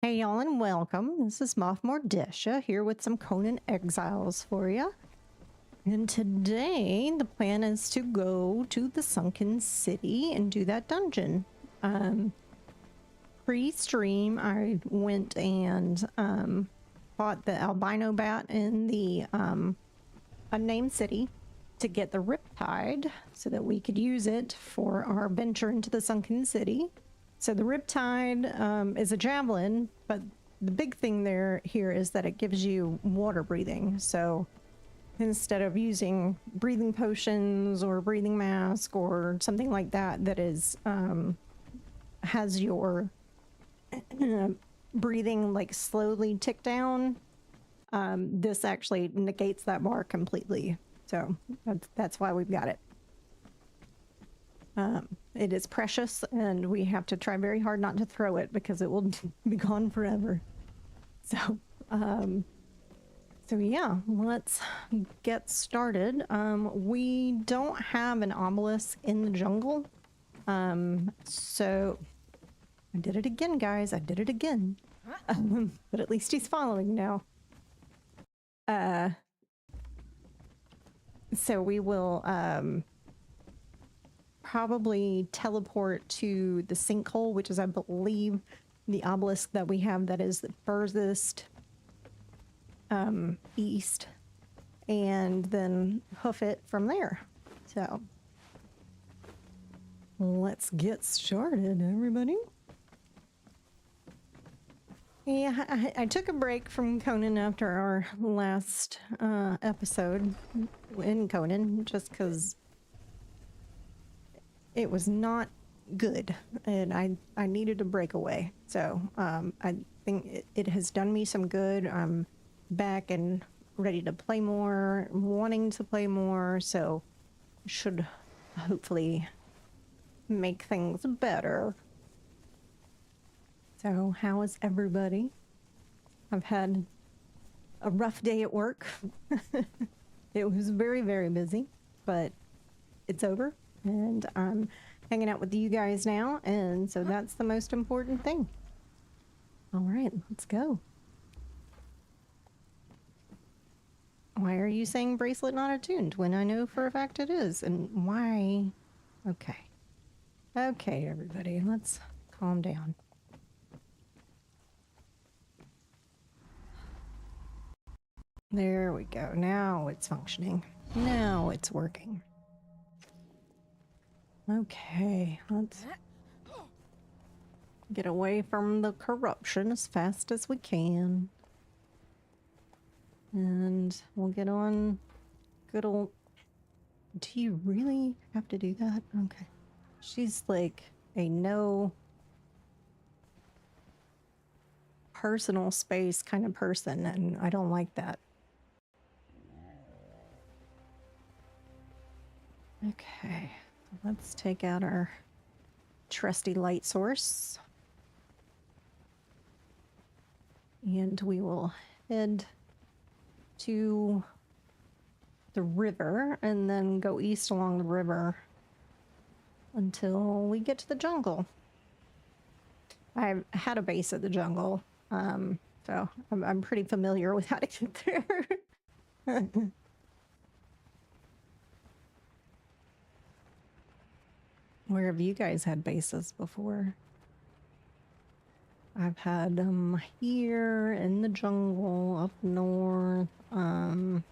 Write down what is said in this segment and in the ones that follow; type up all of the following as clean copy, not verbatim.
Hey y'all and welcome. This is Mothmore Desha here with some Conan Exiles for you. And today the plan is to go to the Sunken City and do that dungeon. Pre-stream I went and fought the albino bat in the unnamed city to get the Riptide so that we could use it for our venture into the Sunken City. So the Riptide is a javelin, but the big thing here is that it gives you water breathing. So instead of using breathing potions or breathing mask or something like that, that is has your breathing like slowly tick down, this actually negates that bar completely. So that's why we've got it. It is precious, and we have to try very hard not to throw it because it will be gone forever. So yeah, let's get started. We don't have an obelisk in the jungle. So I did it again, guys. I did it again. But at least he's following now. So we will probably teleport to the sinkhole, which is, I believe, the obelisk that we have that is the furthest east, and then hoof it from there. So let's get started, everybody. Yeah, I took a break from Conan after our last episode in Conan, just because it was not good, and I needed a breakaway. So I think it has done me some good. I'm back and ready to play more, wanting to play more, so should hopefully make things better. So how is everybody? I've had a rough day at work. It was very, very busy, but it's over. And I'm hanging out with you guys now, and so that's the most important thing. All right, let's go. Why are you saying bracelet not attuned when I know for a fact it is? And why? Okay. Okay, everybody, let's calm down. There we go. Now it's functioning. Now it's working. Okay, let's get away from the corruption as fast as we can. And we'll get on good old... Do you really have to do that? Okay. She's like a no personal space kind of person, and I don't like that. Okay. Let's take out our trusty light source. And we will head to the river and then go east along the river until we get to the jungle. I've had a base at the jungle, so I'm pretty familiar with how to get there. Where have you guys had bases before? I've had them here in the jungle, up north, well,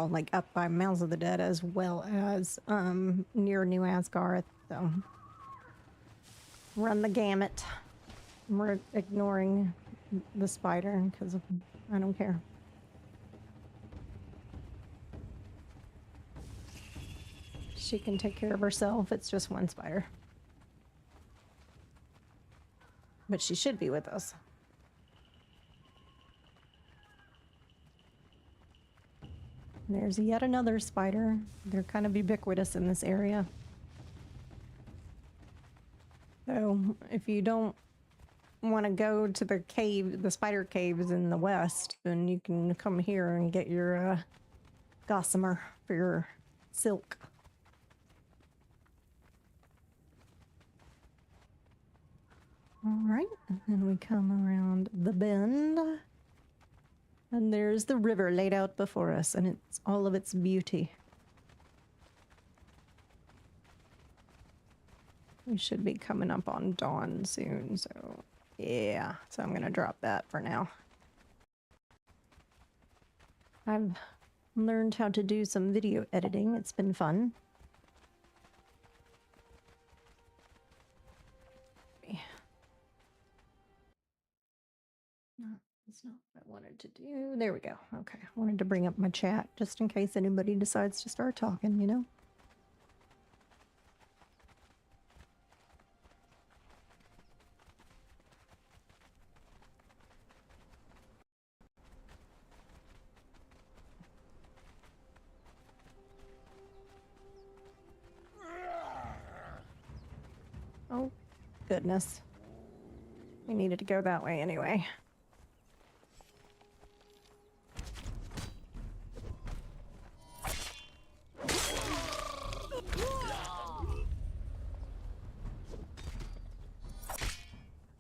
like up by Mounds of the Dead, as well as near New Asgarth. So run the gamut. We're ignoring the spider because I don't care. She can take care of herself. It's just one spider. But she should be with us. There's yet another spider. They're kind of ubiquitous in this area. So if you don't want to go to the cave, the spider caves in the west, then you can come here and get your gossamer for your silk. All right, and then we come around the bend. And there's the river laid out before us, and it's all of its beauty. We should be coming up on dawn soon, so yeah. So I'm gonna drop that for now. I've learned how to do some video editing. It's been fun. No, that's not what I wanted to do. There we go. Okay. I wanted to bring up my chat just in case anybody decides to start talking, you know? Oh, goodness. We needed to go that way anyway.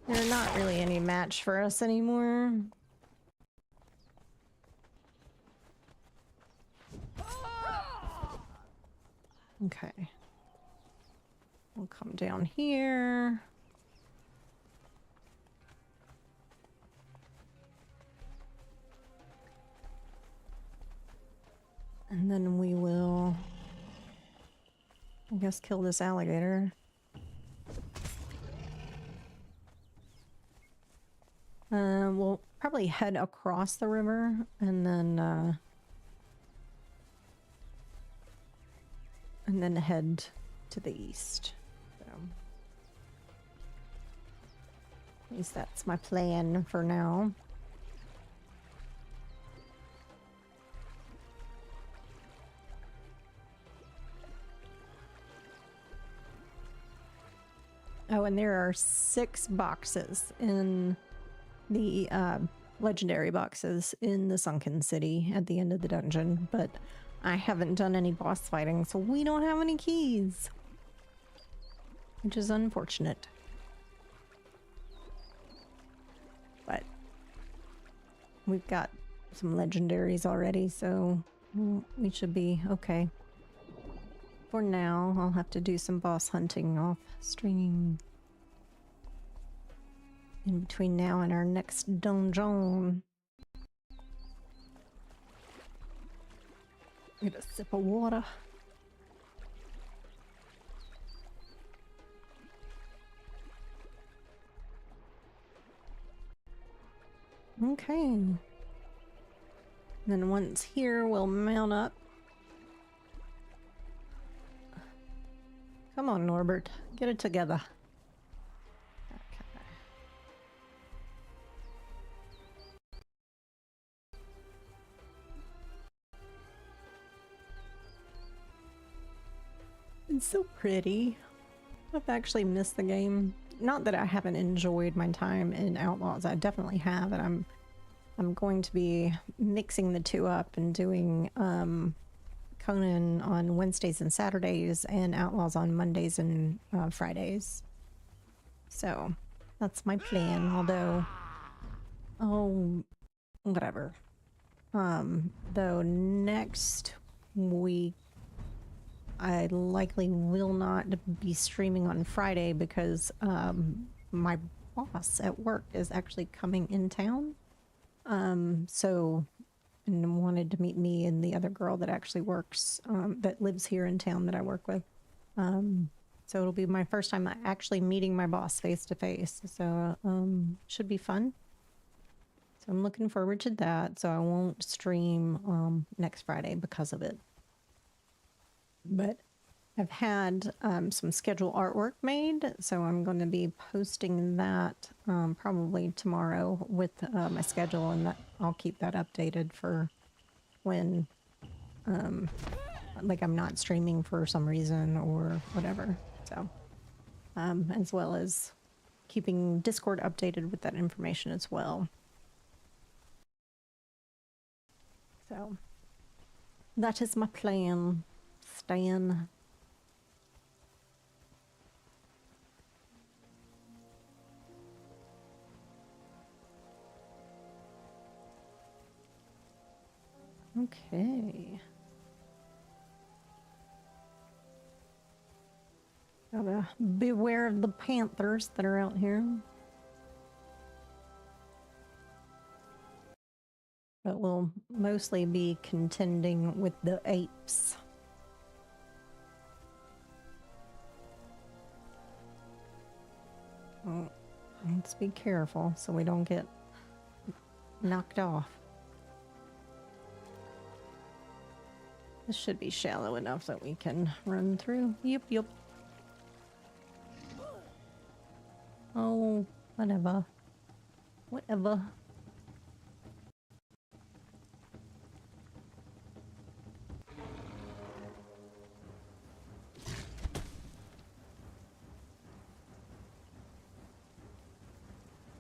They're not really any match for us anymore. Okay. We'll come down here. And then we will, I guess, kill this alligator. We'll probably head across the river and then head to the east. So, at least that's my plan for now. Oh, and there are 6 boxes in the legendary boxes in the Sunken City at the end of the dungeon, but I haven't done any boss fighting, so we don't have any keys, which is unfortunate. But we've got some legendaries already, so we should be okay. For now, I'll have to do some boss hunting off stream in between now and our next dungeon. Get a sip of water. Okay. And then once here, we'll mount up. Come on, Norbert. Get it together. Okay. It's so pretty. I've actually missed the game. Not that I haven't enjoyed my time in Outlaws. I definitely have, and I'm going to be mixing the two up and doing Conan on Wednesdays and Saturdays and Outlaws on Mondays and Fridays. So that's my plan, although, oh, whatever. Though next week I likely will not be streaming on Friday because my boss at work is actually coming in town. And wanted to meet me and the other girl that actually works, that lives here in town that I work with. So it'll be my first time actually meeting my boss face to face. So should be fun. So I'm looking forward to that. So I won't stream next Friday because of it. But I've had some schedule artwork made, so I'm going to be posting that probably tomorrow with my schedule, and that I'll keep that updated for when like I'm not streaming for some reason or whatever. So as well as keeping Discord updated with that information as well. So that is my plan, Stan. Okay. Gotta beware of the panthers that are out here. But we'll mostly be contending with the apes. Oh, let's be careful so we don't get knocked off. This should be shallow enough that we can run through. Yep, yep. Oh, whatever. Whatever.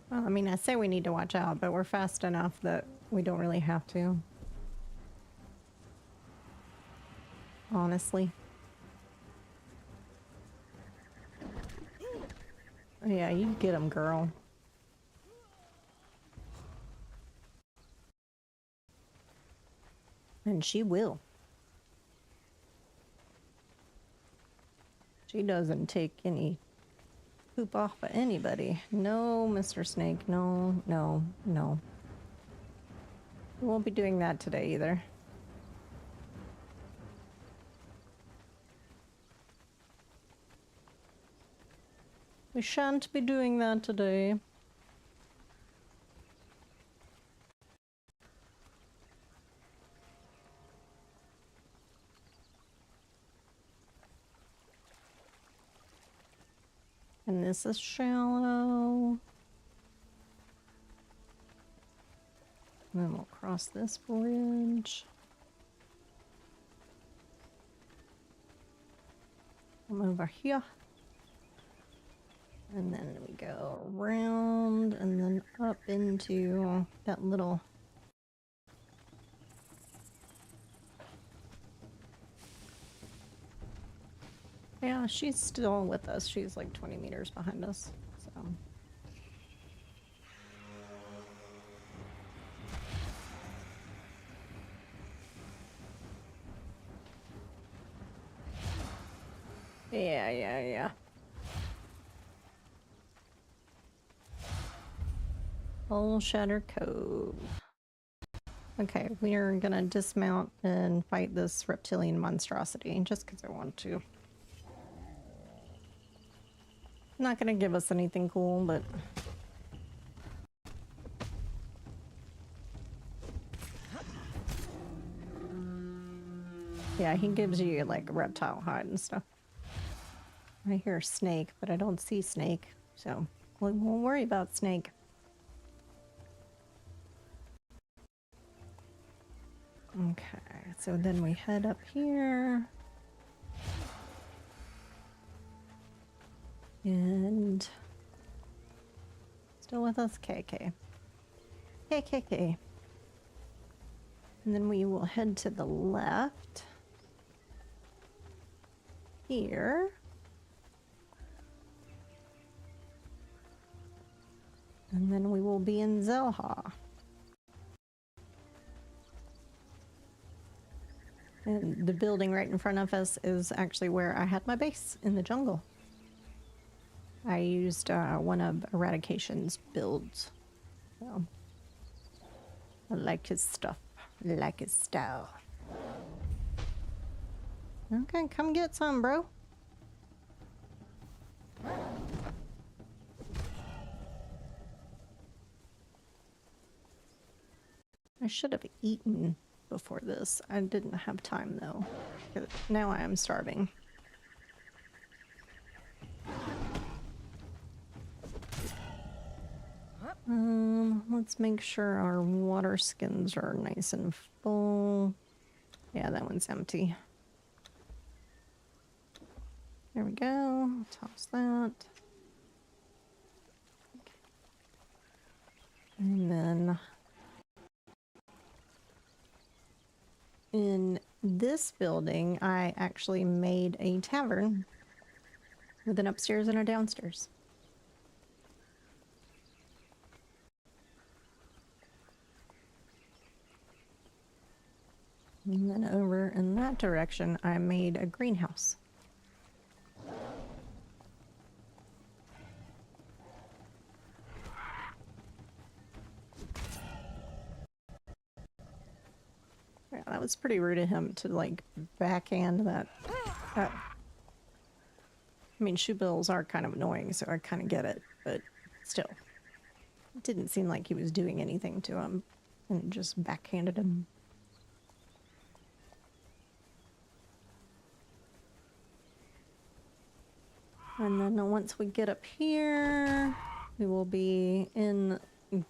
Well, I mean, I say we need to watch out, but we're fast enough that we don't really have to. Honestly. Yeah, you get him, girl. And she will. She doesn't take any poop off of anybody. No, Mr. Snake. No, no, no. We won't be doing that today either. We shan't be doing that today. And this is shallow. And then we'll cross this bridge. Come over here. And then we go around and then up into that little... Yeah, she's still with us. She's like 20 meters behind us, so... Yeah. Old Shatter Cove. Okay, we're gonna dismount and fight this reptilian monstrosity just because I want to. Not gonna give us anything cool, but... Yeah, he gives you like a reptile hide and stuff. I hear snake, but I don't see snake, so we won't worry about snake. Okay, so then we head up here. And... Still with us? KK. KKK. And then we will head to the left. Here. And then we will be in Zelha. And the building right in front of us is actually where I had my base, in the jungle. I used one of Eradication's builds. So, I like his stuff. I like his style. Okay, come get some, bro. I should have eaten before this. I didn't have time though. Now I am starving. Let's make sure our water skins are nice and full. Yeah, that one's empty. There we go. Toss that. And then in this building, I actually made a tavern with an upstairs and a downstairs. And then over in that direction, I made a greenhouse. Yeah, that was pretty rude of him to, like, backhand that. I mean, shoe bills are kind of annoying, so I kind of get it, but still. It didn't seem like he was doing anything to him, and just backhanded him. And then once we get up here, we will be in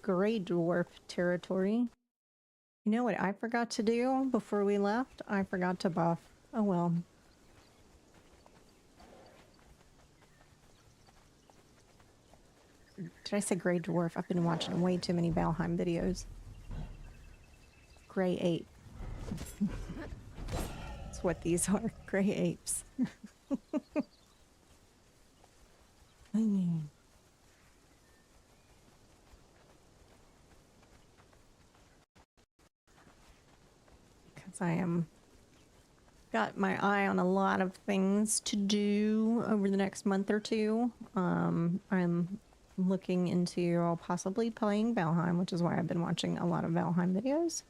Grey Dwarf territory. You know what I forgot to do before we left? I forgot to buff. Oh well. Did I say Grey Dwarf? I've been watching way too many Valheim videos. Grey ape. That's what these are. Grey apes. Because I am got my eye on a lot of things to do over the next month or two. I'm looking into possibly playing Valheim, which is why I've been watching a lot of Valheim videos.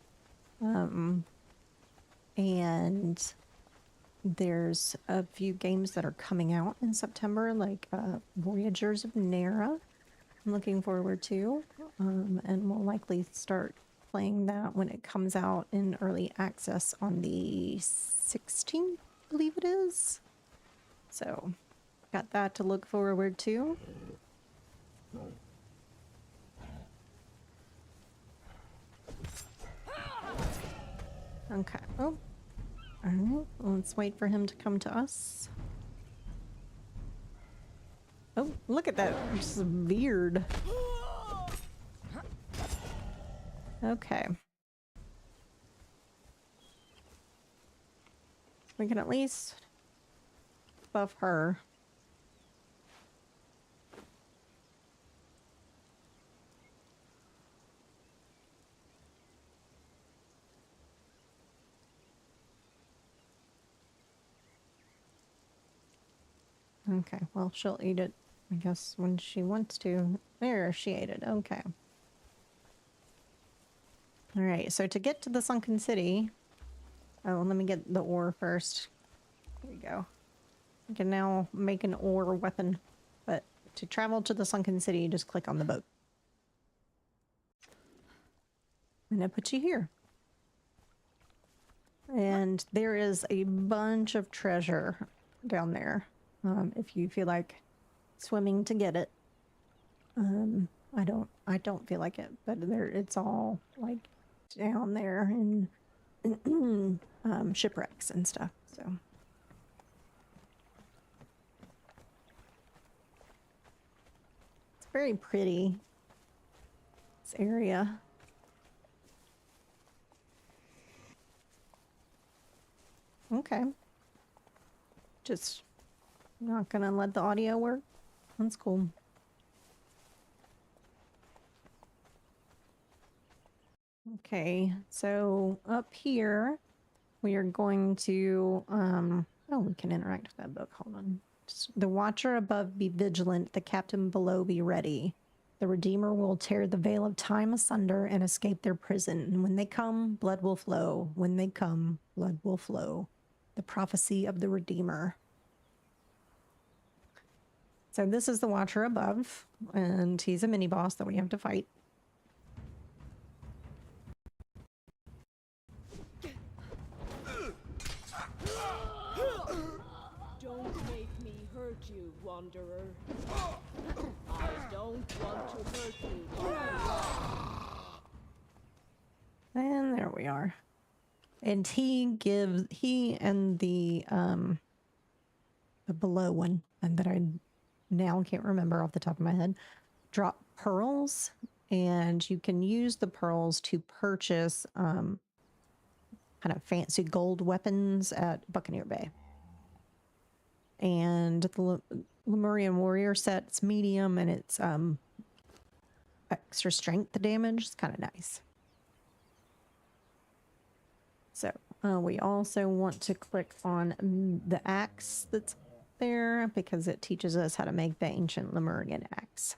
And there's a few games that are coming out in September, like Voyagers of Nera. I'm looking forward to, and we'll likely start playing that when it comes out in early access on the 16th, I believe it is. So, got that to look forward to. Okay. Oh. Alright, let's wait for him to come to us. Oh, look at that. Just veered. Okay. We can at least buff her. Okay, well, she'll eat it, I guess, when she wants to. There, she ate it. Okay. Alright, so to get to the Sunken City... Oh, let me get the ore first. There we go. I can now make an ore weapon. But to travel to the Sunken City, you just click on the boat. And it puts you here. And there is a bunch of treasure down there. If you feel like swimming to get it. I don't feel like it, but it's all like down there in shipwrecks and stuff. So it's very pretty, this area. Okay. Just not gonna let the audio work. That's cool. Okay, so up here we are going to oh, we can interact with that book. Hold on. The watcher above be vigilant, the captain below be ready. The Redeemer will tear the veil of time asunder and escape their prison. And when they come, blood will flow. When they come, blood will flow. The prophecy of the Redeemer. So this is the watcher above, and he's a mini boss that we have to fight. Don't make me hurt you, wanderer. I don't want to hurt you. And there we are. And he and the below one, and that I now can't remember off the top of my head, drop pearls, and you can use the pearls to purchase kind of fancy gold weapons at Buccaneer Bay. And the Lemurian Warrior set's medium, and it's extra strength damage. It's kind of nice. So We also want to click on the axe that's there because it teaches us how to make the ancient Lemurian axe.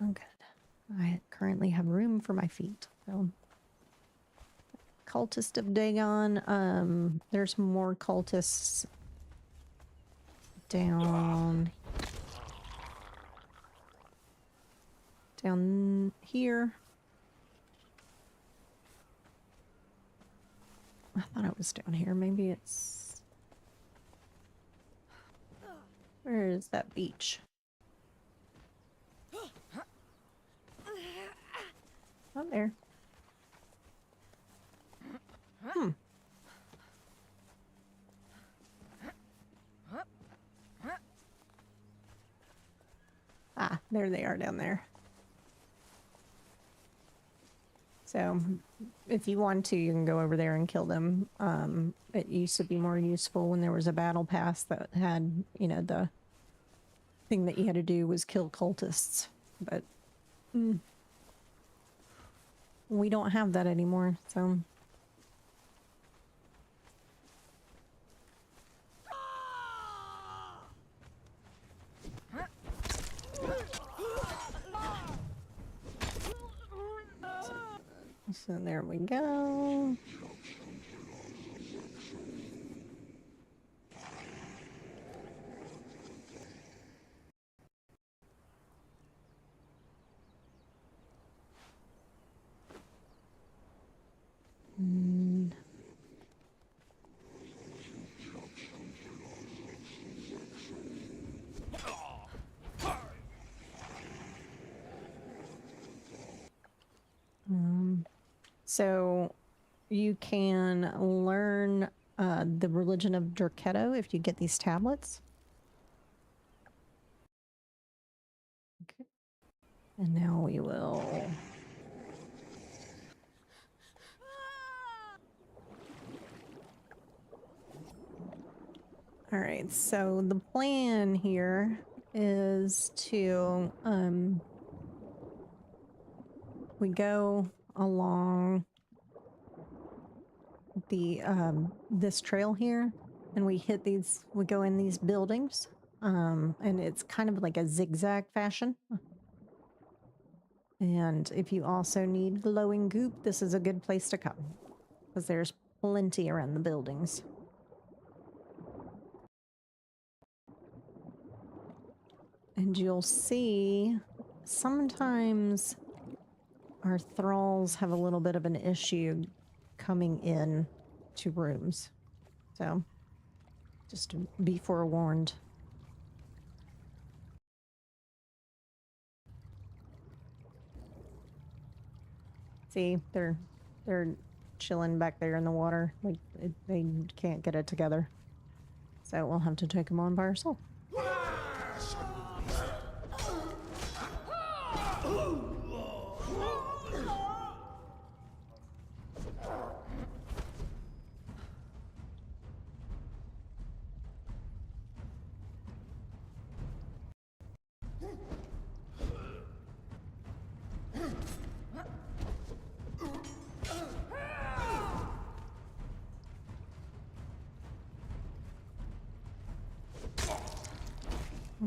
Oh, good. I currently have room for my feet. So. Cultist of Dagon. There's more cultists down here. I thought it was down here. Maybe it's... Where is that beach? Up there. Ah, there they are down there. So, if you want to, you can go over there and kill them. It used to be more useful when there was a battle pass that had, you know, the thing that you had to do was kill cultists. But we don't have that anymore, so... So there we go. So you can learn the religion of Durketo if you get these tablets. Okay. And now we will... All right, so the plan here is to we go along the this trail here, and we hit these. We go in these buildings, and it's kind of like a zigzag fashion. And if you also need glowing goop, this is a good place to come because there's plenty around the buildings. And you'll see sometimes our thralls have a little bit of an issue coming in to rooms. So just to be forewarned. See, they're chilling back there in the water. Like they can't get it together. So we'll have to take them on by ourselves.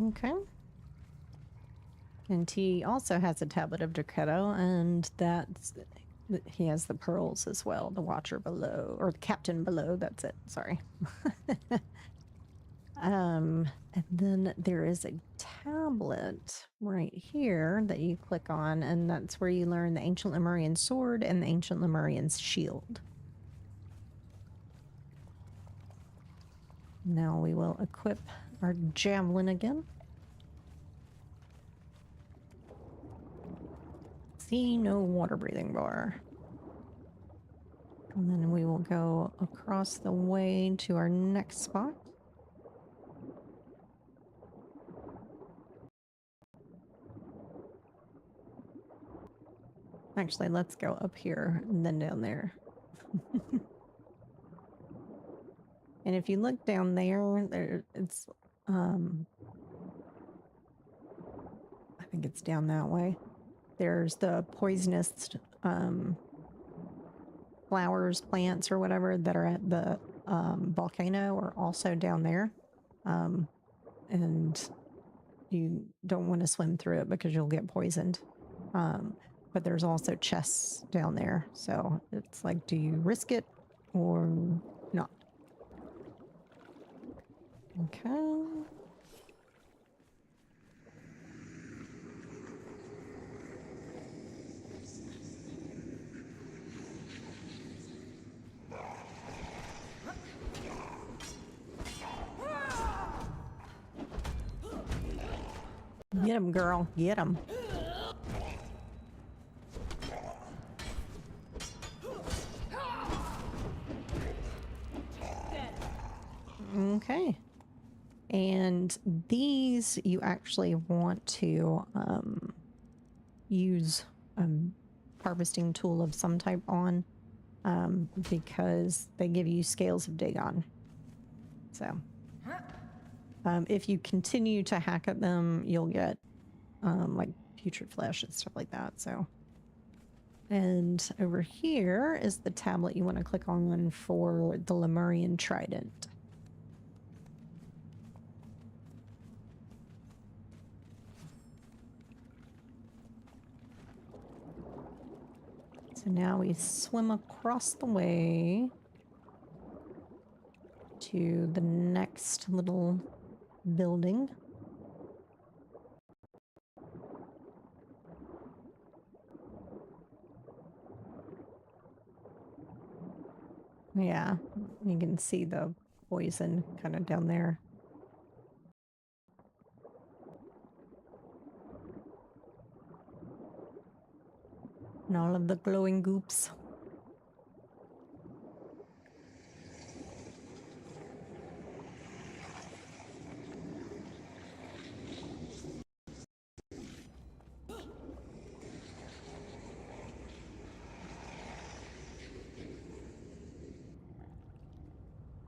Okay. And T also has a tablet of Durketo, and he has the pearls as well. The Watcher below, or the Captain below. That's it. Sorry. And then there is a tablet right here that you click on, and that's where you learn the Ancient Lemurian Sword and the Ancient Lemurian Shield. Now we will equip our javelin again. See no water breathing bar. And then we will go across the way to our next spot. Actually, let's go up here and then down there. And if you look down there, it's I think it's down that way. There's the poisonous flowers, plants, or whatever that are at the volcano are also down there. And you don't want to swim through it because you'll get poisoned. But there's also chests down there. So it's like, do you risk it or not? Okay. Get him, girl. Get him. Okay. And these you actually want to use a harvesting tool of some type on because they give you scales of Dagon. So if you continue to hack at them, you'll get like putrid flesh and stuff like that. So, and over here is the tablet you want to click on for the Lemurian Trident. So now we swim across the way to the next little building. Yeah, you can see the poison kind of down there. And all of the glowing goops.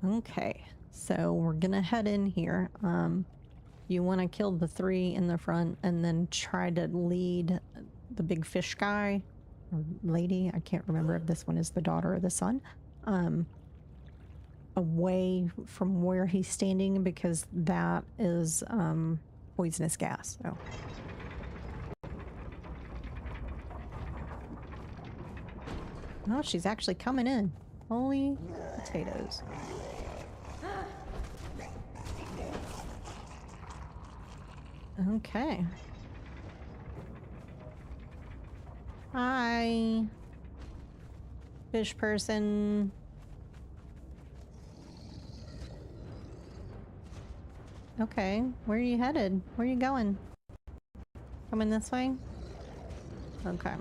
Okay, so we're gonna head in here. You want to kill the 3 in the front and then try to lead the big fish guy or lady. I can't remember if this one is the daughter or the son. Away from where he's standing because that is poisonous gas. So. Oh, she's actually coming in. Holy potatoes. Okay. Hi. Fish person. Okay, where are you headed? Where are you going? Coming this way? Okay.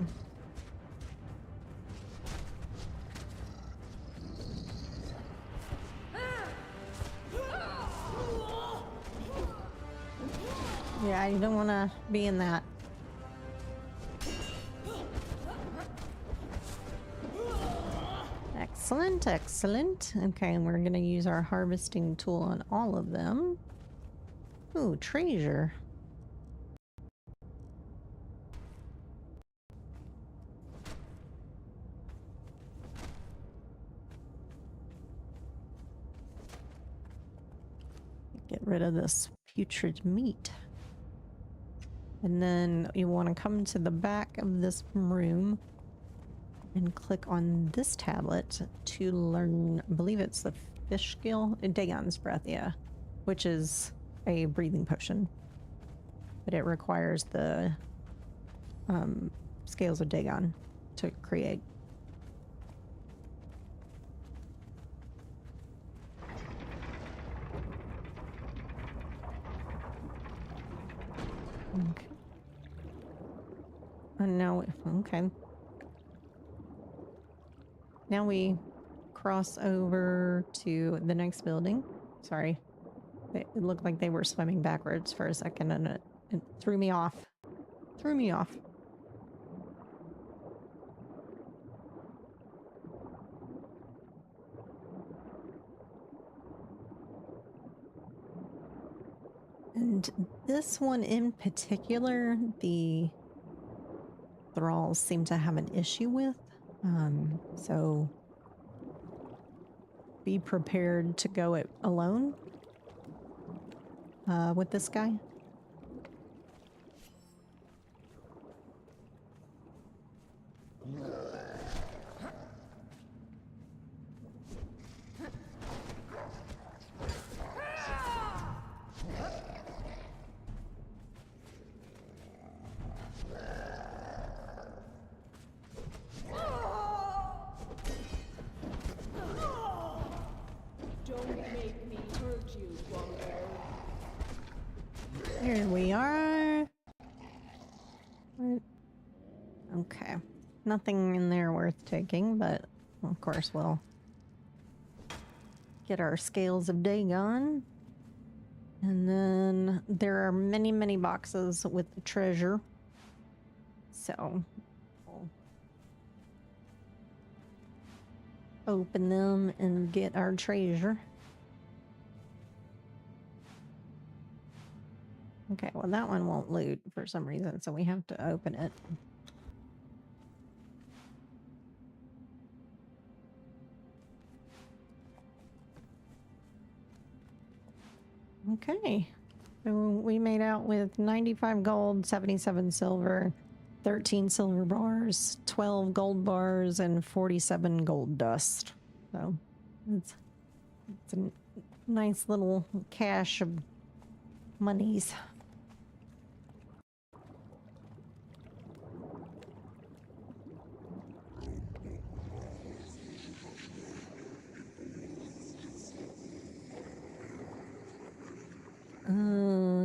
Yeah, you don't want to be in that. Excellent, excellent. Okay, and we're going to use our harvesting tool on all of them. Ooh, treasure. Get rid of this putrid meat. And then you want to come to the back of this room and click on this tablet to learn, I believe it's the fish skill, Dagon's breath, yeah, which is a breathing potion, but it requires the scales of Dagon to create. Okay. And now, okay. Now we cross over to the next building. Sorry. It looked like they were swimming backwards for a second and it threw me off. Threw me off. And this one in particular, the thralls seem to have an issue with. So be prepared to go it alone with this guy. Don't make me hurt you, Wanderer. Here we are. What? Okay. Nothing in there worth taking, but of course we'll get our scales of Dagon. And then there are many, many boxes with the treasure. So we'll open them and get our treasure. Okay, well that one won't loot for some reason, so we have to open it. Okay, so we made out with 95 gold, 77 silver, 13 silver bars, 12 gold bars, and 47 gold dust. So it's a nice little cache of monies.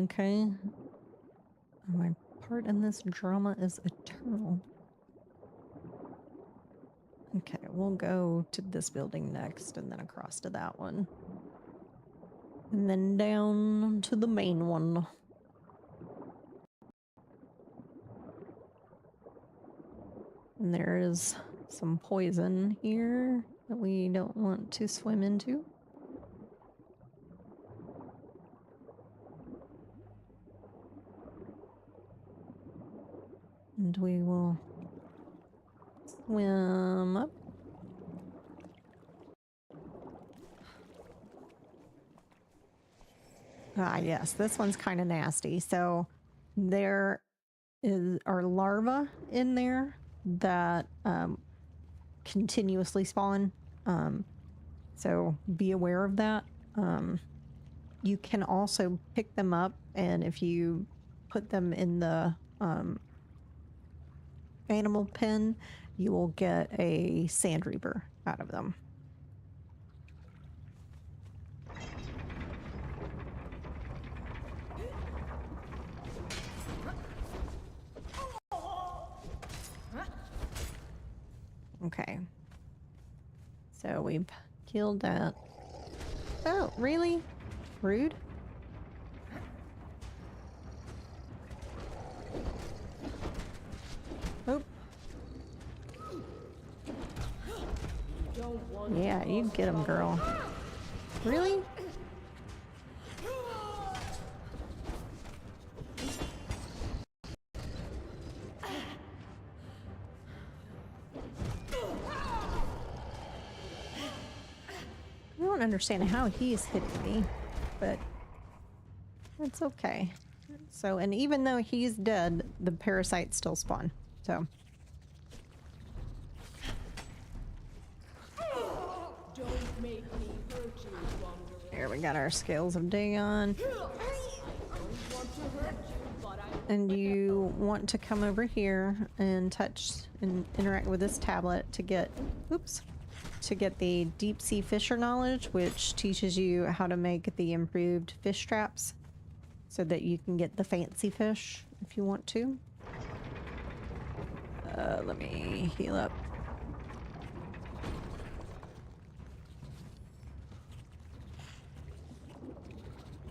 Okay. My part in this drama is eternal. Okay, we'll go to this building next and then across to that one. And then down to the main one. And there is some poison here that we don't want to swim into. And we will swim up. Ah, yes, this one's kind of nasty. So there are larvae in there that continuously spawn. So be aware of that. You can also pick them up, and if you put them in the animal pen, you will get a sand reaper out of them. Okay. So we've killed that. Oh, really? Rude. Oh. Yeah, you get him, girl. Really? I don't understand how he's hitting me, but that's okay. So, and even though he's dead, the parasites still spawn. So. Don't make me hurt you, Wanderer. Here we got our scales of Dagon. And you want to come over here and touch and interact with this tablet to get, oops, to get the deep sea fisher knowledge, which teaches you how to make the improved fish traps so that you can get the fancy fish if you want to. Let me heal up.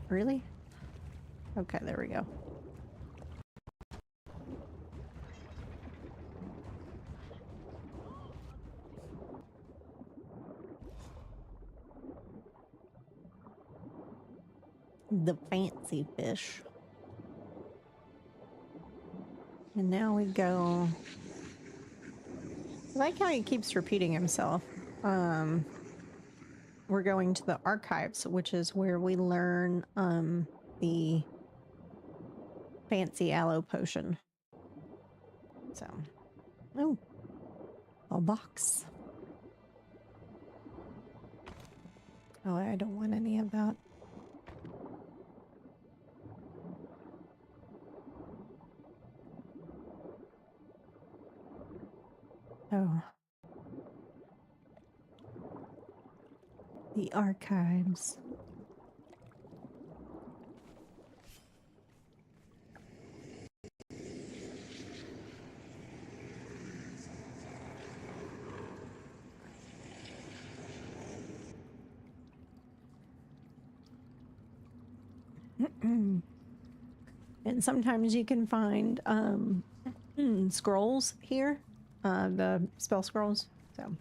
Really? Okay, there we go. the fancy fish. And now we go. I like how he keeps repeating himself. We're going to the archives, which is where we learn the fancy aloe potion. So, oh, a box. Oh, I don't want any of that. Oh. The archives. And sometimes you can find scrolls here, the spell scrolls. So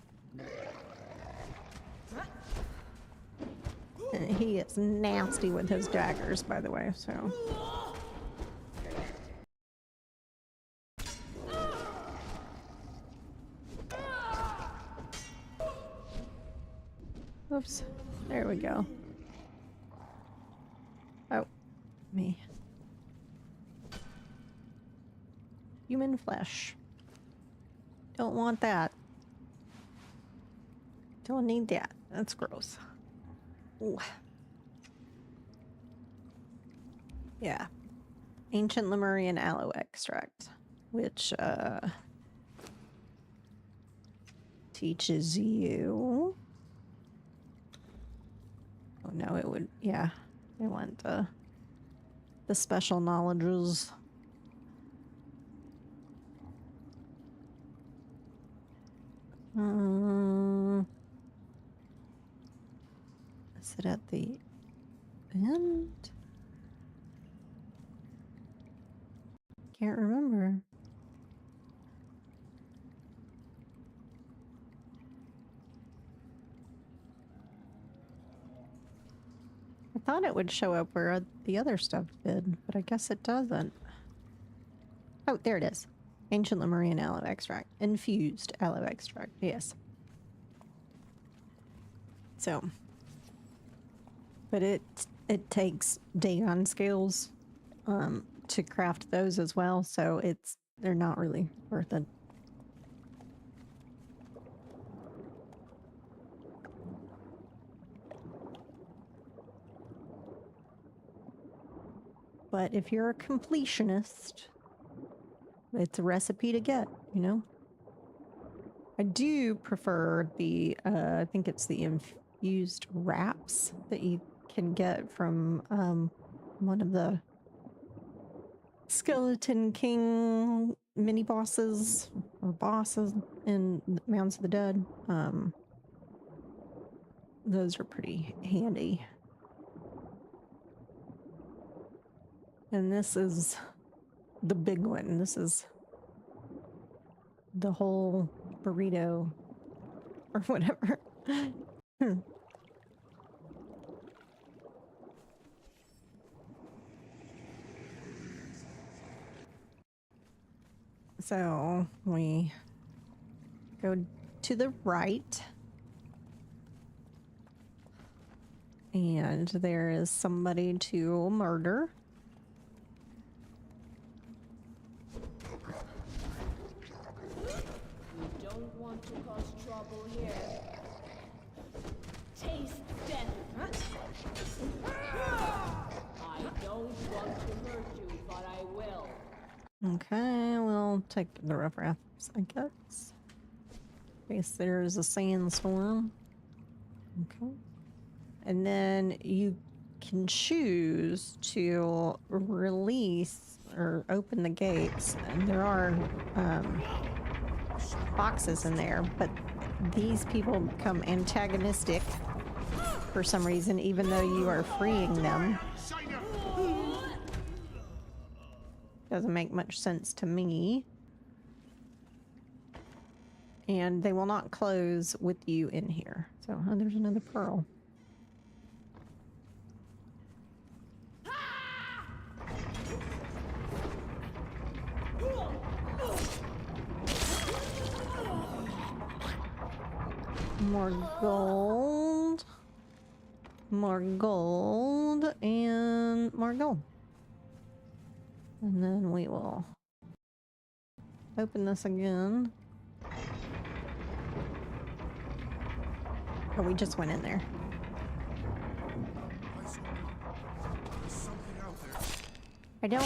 and he is nasty with his daggers, by the way. So oops, there we go. Oh, me. Human flesh. Don't want that. Don't need that. That's gross. Ooh. Yeah. Ancient Lemurian aloe extract, which teaches you. Oh no, it would. Yeah, I want the special knowledges. Is it at the end? Can't remember. I thought it would show up where the other stuff did, but I guess it doesn't. Oh, there it is. Ancient Lemurian aloe extract. Infused aloe extract, yes. So, but it takes Dagon scales to craft those as well, so they're not really worth it. But if you're a completionist, it's a recipe to get, you know? I do prefer the, I think it's the infused wraps that you can get from one of the Skeleton King mini bosses or bosses in Mounds of the Dead. Those are pretty handy. And this is the big one. This is the whole burrito or whatever. So we go to the right. And there is somebody to murder. We don't want to cause trouble here. Taste death. I don't want to hurt you, but I will. Okay, we'll take the rough rafts, I guess. In case there's a sandstorm. Okay. And then you can choose to release or open the gates. And there are boxes in there, but these people become antagonistic for some reason, even though you are freeing them. Doesn't make much sense to me. And they will not close with you in here. So, oh, there's another pearl. More gold. More gold. And more gold. And then we will open this again. Oh, we just went in there. There's something out there. I don't...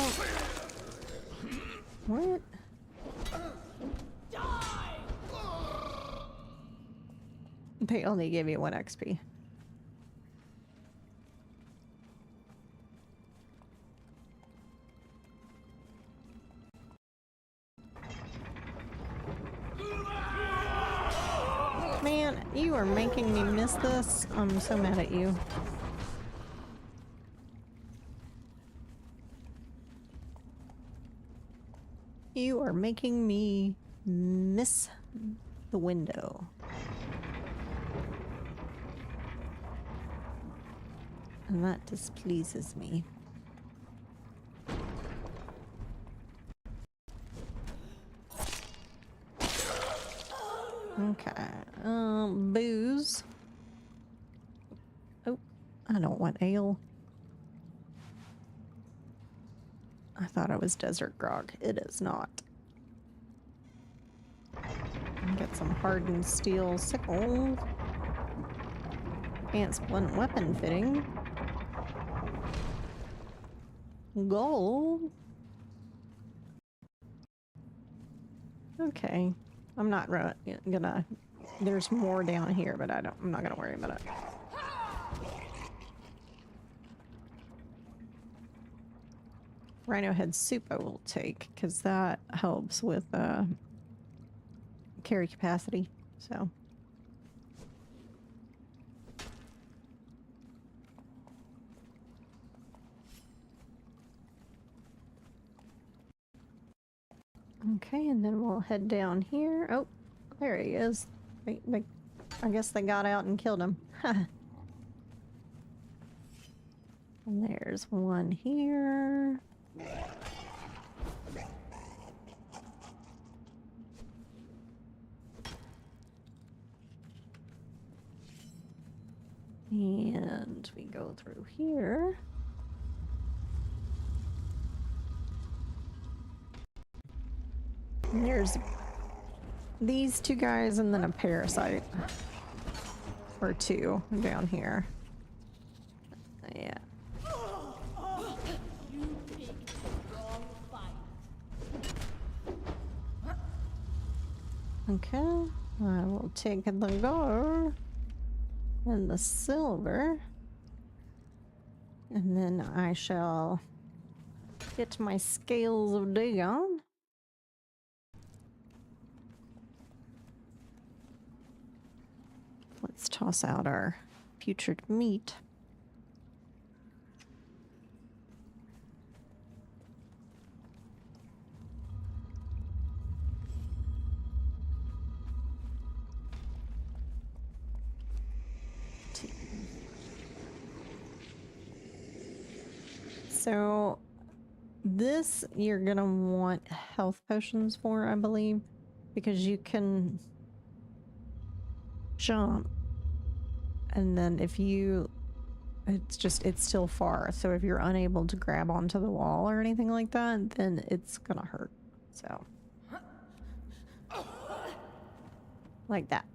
What? Die! They only give you 1 XP. Man, you are making me miss this. I'm so mad at you. You are making me miss the window. And that displeases me. Okay. Booze. Oh, I don't want ale. I thought it was desert grog. It is not. Get some hardened steel sickle. Can't splint weapon fitting. Gold. Okay. I'm not gonna... There's more down here, but I'm not gonna worry about it. Rhino head soup I will take, because that helps with carry capacity, so. Okay, and then we'll head down here. Oh, there he is. I guess they got out and killed him. And there's one here. And we go through here. And there's these 2 guys and then a parasite. Or 2 down here. Yeah. You picked the wrong fight. Okay. I will take the gold and the silver. And then I shall get my scales of Dagon. Let's toss out our putrid meat. So this you're gonna want health potions for, I believe, because you can jump, and then if you, it's still far, so if you're unable to grab onto the wall or anything like that, then it's gonna hurt. So like that.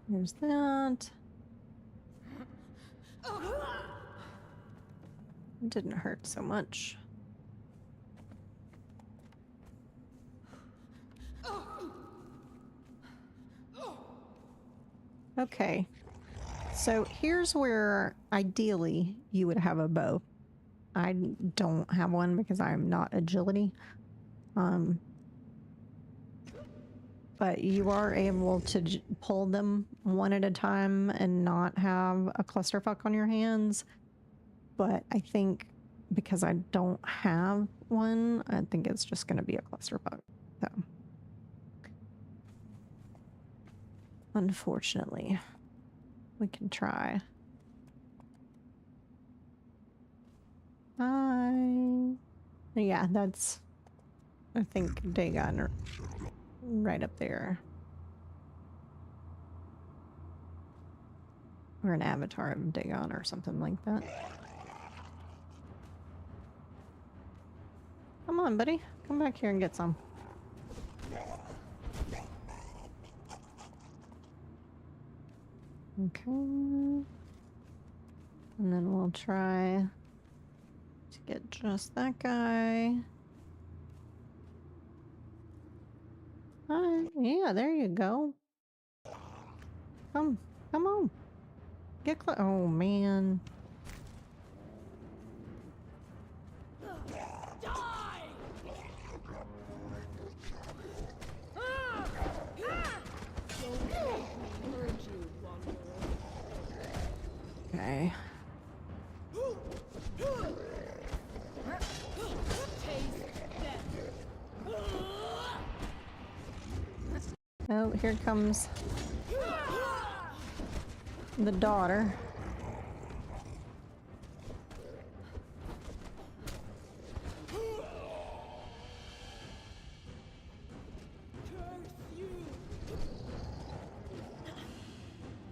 There's that. It didn't hurt so much. Okay. So here's where ideally you would have a bow. I don't have one because I'm not agility. But you are able to pull them one at a time and not have a clusterfuck on your hands. But I think because I don't have one, I think it's just going to be a clusterfuck. So, unfortunately, we can try. Hi. Yeah, that's, I think, Dagon right up there. Or an avatar of Dagon or something like that. Come on, buddy. Come back here and get some. Okay. And then we'll try to get just that guy. Hi. Yeah, there you go. Come on. Get close. Oh, man. Okay. Oh, here comes the daughter.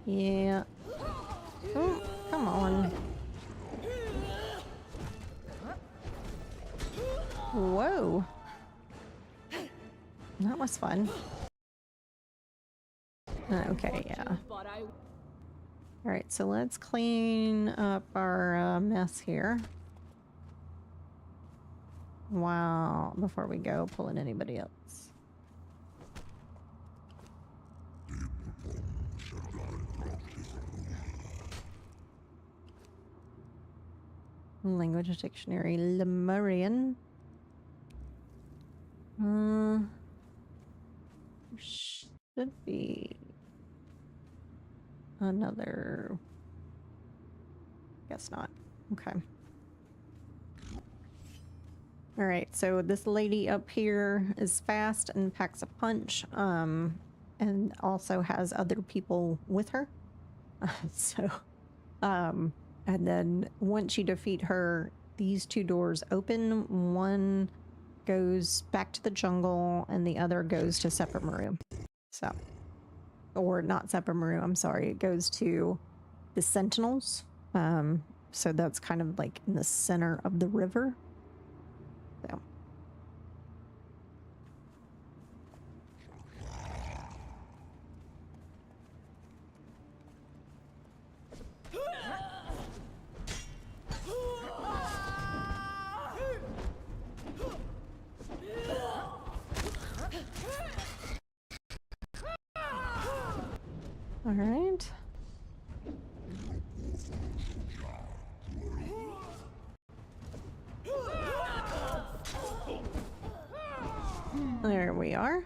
Yeah. Oh, come on. Whoa. That was fun. Okay, yeah. Alright, so let's clean up our mess here. Wow, before we go pulling anybody else. Language dictionary, Lemurian. Should be another. Guess not. Okay. All right. So this lady up here is fast and packs a punch. And also has other people with her. And then once you defeat her, these two doors open. One goes back to the jungle and the other goes to Sephiroth. So, or not Sephiroth, I'm sorry. It goes to the Sentinels. So that's kind of like in the center of the river. So. All right. There we are.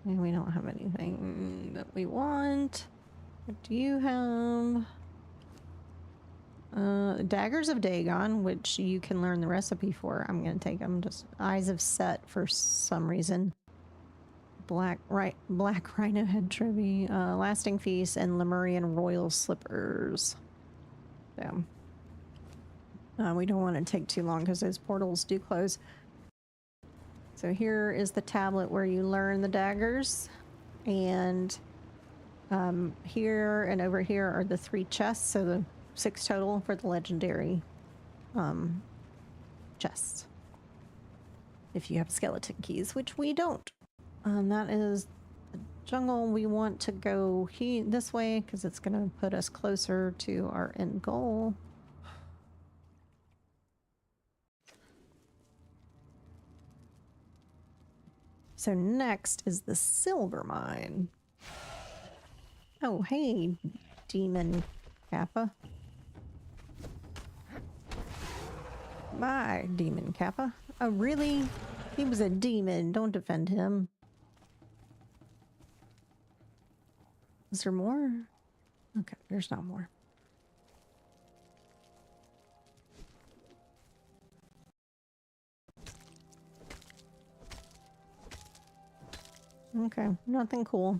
And we don't have anything that we want. What do you have? Daggers of Dagon, which you can learn the recipe for. I'm gonna take them. Just Eyes of Set for some reason. Black Rhino Head Trivy, Lasting Feast, and Lemurian Royal Slippers. So, we don't want to take too long because those portals do close. So here is the tablet where you learn the daggers, and here and over here are the 3 chests, so the 6 total for the legendary chests. If you have skeleton keys, which we don't. That is the jungle. We want to go this way because it's going to put us closer to our end goal. So next is the silver mine. Oh, hey, Demon Kappa. Bye, Demon Kappa. Oh, really? He was a demon. Don't defend him. Is there more? Okay, there's not more. Okay, nothing cool.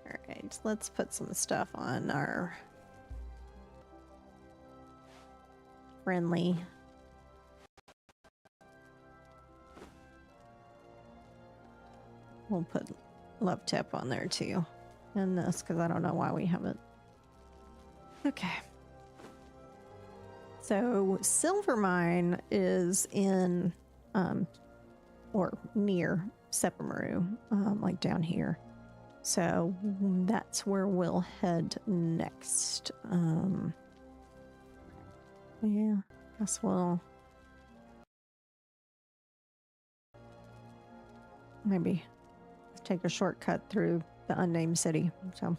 Alright, let's put some stuff on our friendly. We'll put Love Tip on there too. And this, because I don't know why we haven't. Okay. So Silvermine is in, or near Sephiroth, like down here. So that's where we'll head next. Yeah, guess we'll maybe take a shortcut through the unnamed city. So.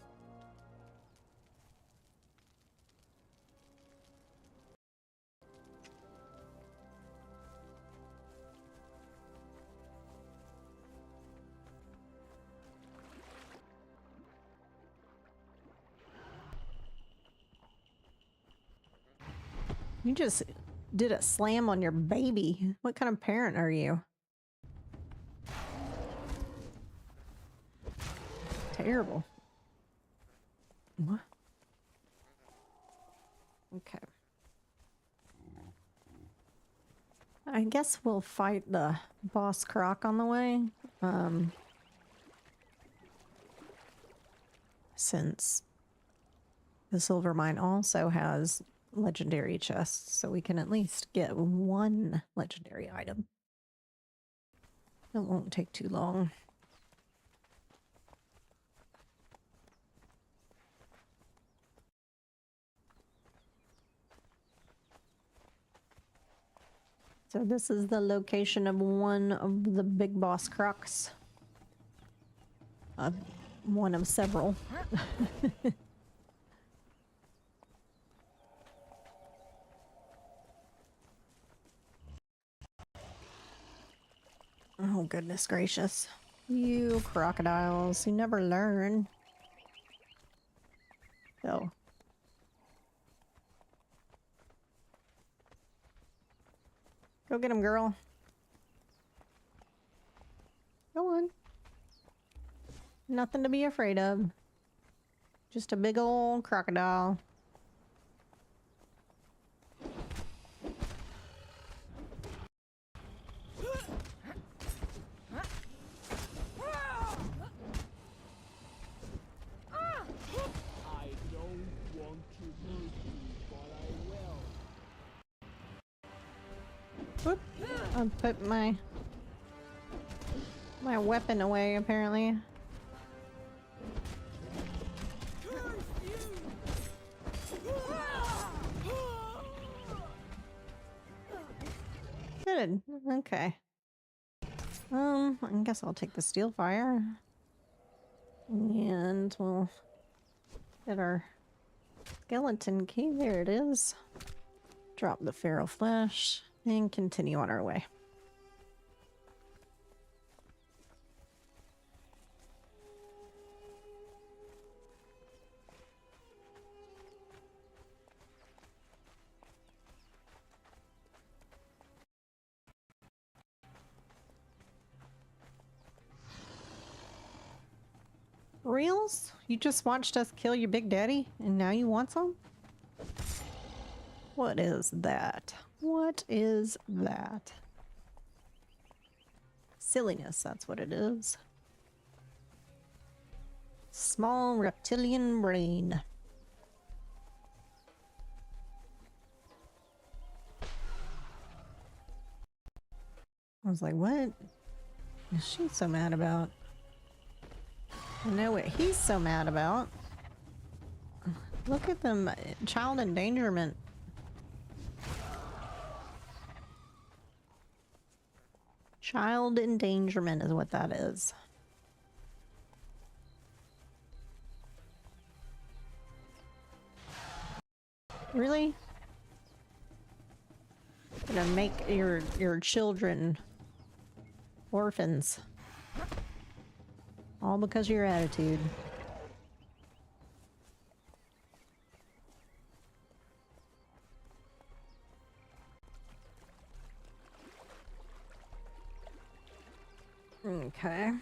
You just did a slam on your baby. What kind of parent are you? Terrible. What? Okay. I guess we'll fight the boss Croc on the way. Since the silver mine also has legendary chests, so we can at least get one legendary item. It won't take too long. So this is the location of one of the big boss crocs. One of several. Oh, goodness gracious. You crocodiles, you never learn. So. Go get him, girl. Go on. Nothing to be afraid of. Just a big old crocodile. Whoop. I'll put my weapon away, apparently. Good. Okay. I guess I'll take the steel fire. And we'll get our skeleton key. There it is. Drop the feral flesh and continue on our way. Reels? You just watched us kill your big daddy and now you want some? What is that? What is that? Silliness, that's what it is. Small reptilian brain. I was like, what is she so mad about? I know what he's so mad about. Look at them, child endangerment. Child endangerment is what that is. Really? Gonna make your children orphans. All because of your attitude. Okay.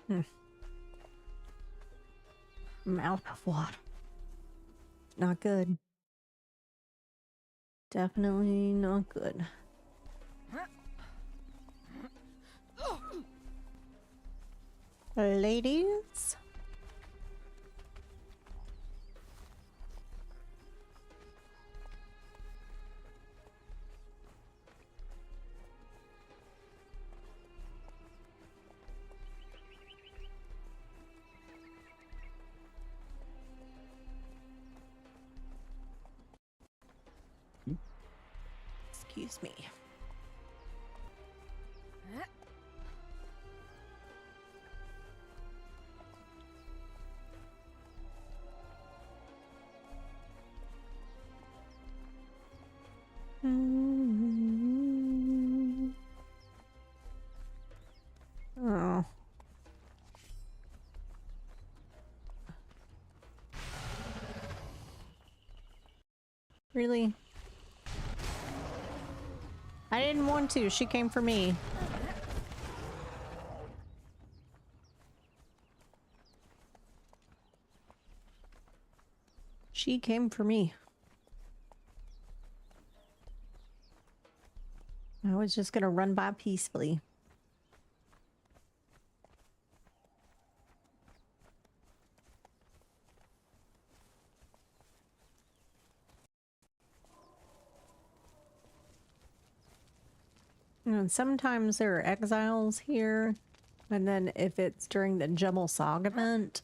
I'm out of water. Not good. Definitely not good. Ladies? Excuse me. Oh. Really? I didn't want to. She came for me. She came for me. I was just gonna run by peacefully. And sometimes there are exiles here, and then if it's during the Jebel Sog event,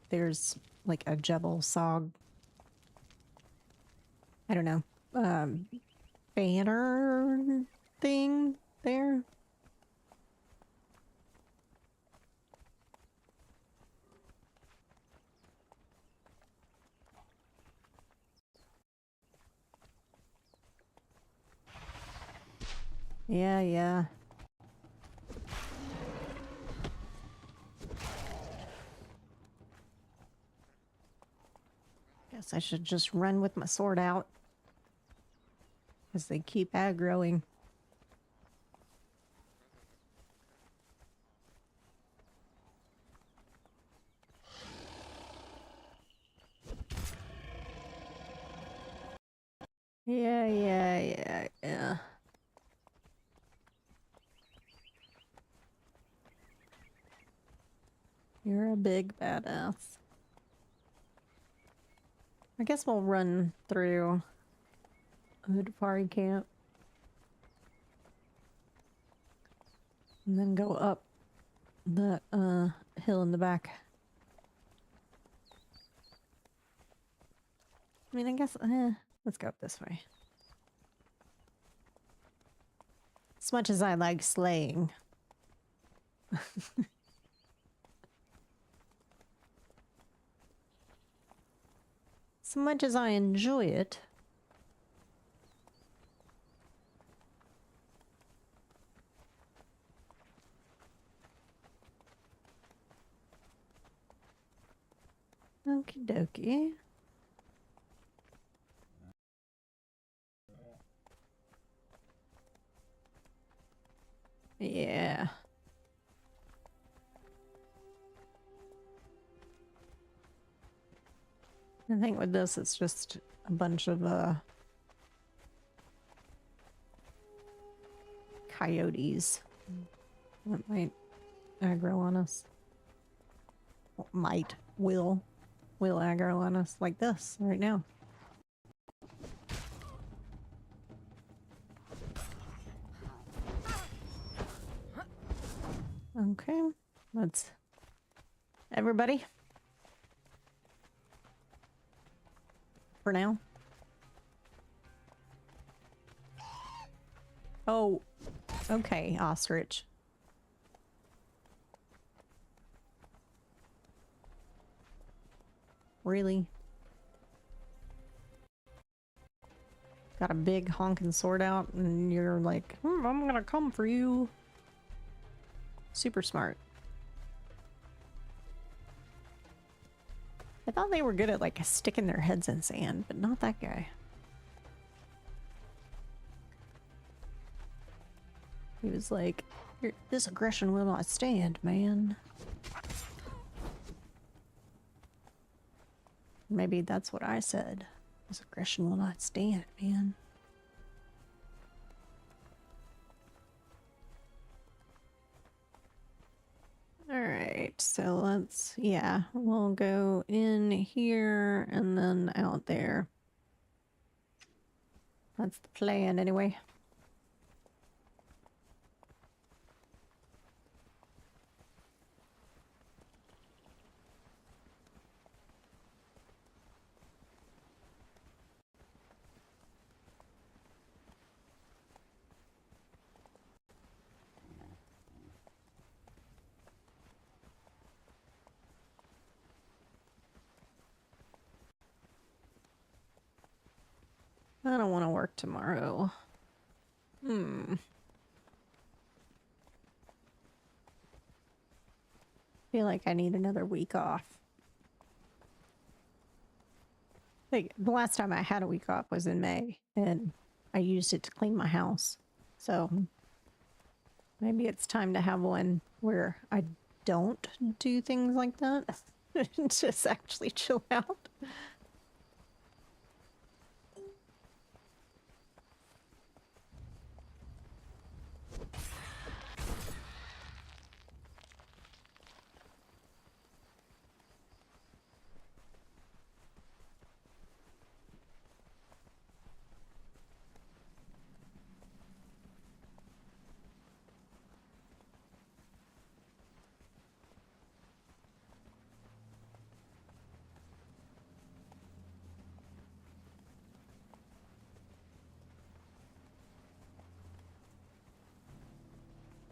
there's like a Jebel Sog, I don't know, banner thing there. Yeah, yeah. Guess I should just run with my sword out. As they keep aggroing. Yeah. You're a big badass. I guess we'll run through the Dafari camp. And then go up the hill in the back. I mean, I guess, let's go up this way. As much as I like slaying. As much as I enjoy it. Okie dokie. Yeah. I think with this, it's just a bunch of coyotes that might aggro on us. Well, might, will aggro on us like this right now. Okay, let's everybody. For now. Oh, okay, ostrich. Really? Got a big honking sword out and you're like, I'm gonna come for you. Super smart. I thought they were good at like sticking their heads in sand, but not that guy. He was like, This aggression will not stand, man. Maybe that's what I said. This aggression will not stand, man. Alright, so let's, yeah, we'll go in here and then out there. That's the plan, anyway. I don't want to work tomorrow. Feel like I need another week off. Like, the last time I had a week off was in May, and I used it to clean my house. So maybe it's time to have one where I don't do things like that. Just actually chill out.